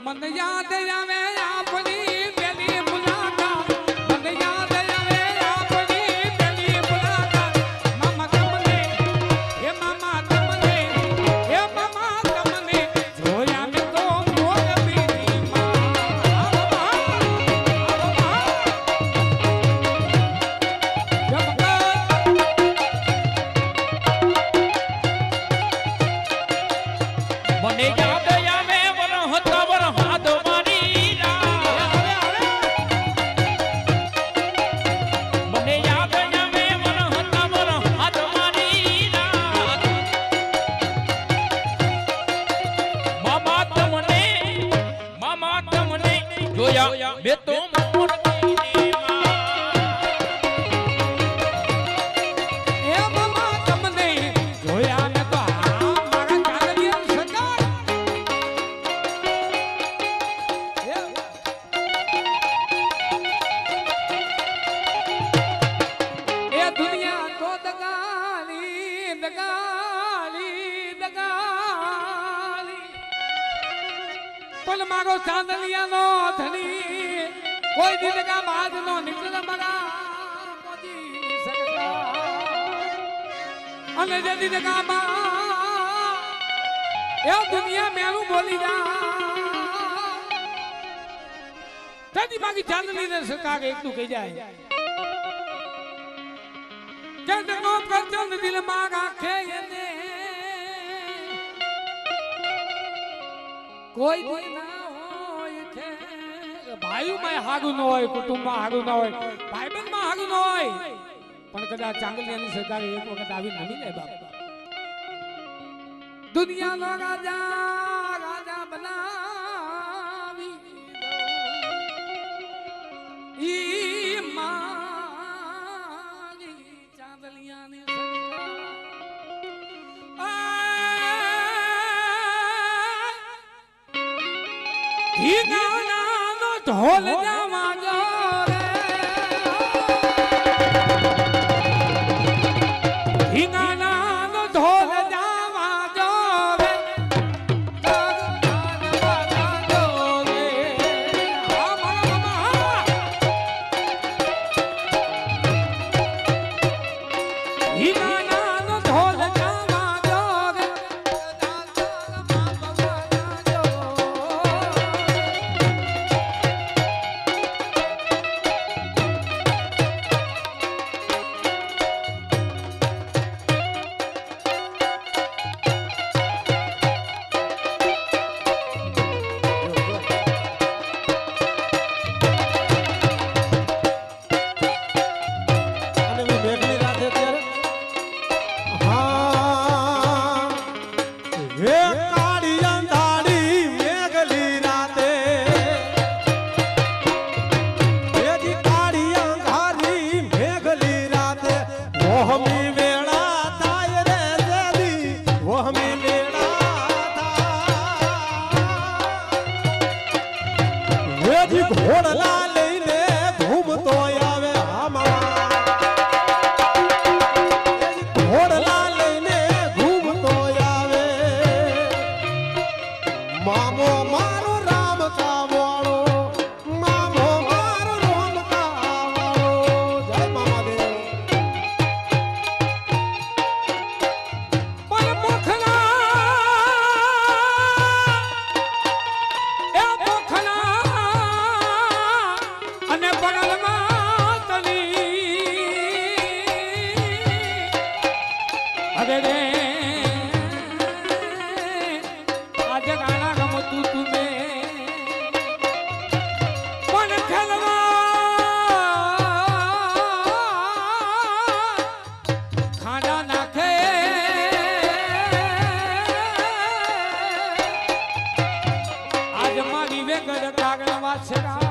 મને યાદ આવે આપની પેલી મુલાકાત મને યાદ આવે આપની પેલી મુલાકાત મામા તમને હે મામા તમને હે મામા તમને જોયા મેં તો મોરબીની મને યાદ આવે વરહતા વરહાદ મારી મને યાદ આવે વરહતા વરહાદ મારી મામા તમને જોયા બે તો પણ મારો ચાંદલિયાનો ધણી કોઈ દિલકા બાદ નો નીકળ મગા મોજી સકતા અને જે દિલકા બા એ દુનિયા મેલું બોલી જા તદી બાકી ચાંદલીને સકા કે એકલું કહી જાય કે નો કરતો દિલ માં રાખે એને કોઈ દી ના હોય છે ભાઈ માં હાગું ન હોય કુટુંબ માં હાગું ન હોય ભાઈબંધ માં હાગું ન હોય પણ કદાચ ચાંગલિયાની સરકાર એક વખત આવી નમી લે બાપ દુનિયાનો રાજા રાજા બનાવી ઈ મારી ચાંદલિયાની ઠીકાનાનો ઢોલ જમાજો રે ઠીકાનાનો ઢોલ જમાજો રે ઠીકાનાનો ઢોલ જમાજો રે ઘોડલા લઈને ઘૂમતો આવે ઘોડલા લઈને ઘૂમતો આવે મામો મારો રામ કાવાળો મામો મારો રામ કાવાળો જય મામાદેવ પણ પોખના એ પોખના અને બગલમાં તલી અરે રે આજ ગાણા ગમતું તુમે પણ ખેલવા ખાના નાખે આજ મારી વેગડ કાગળ વાછરા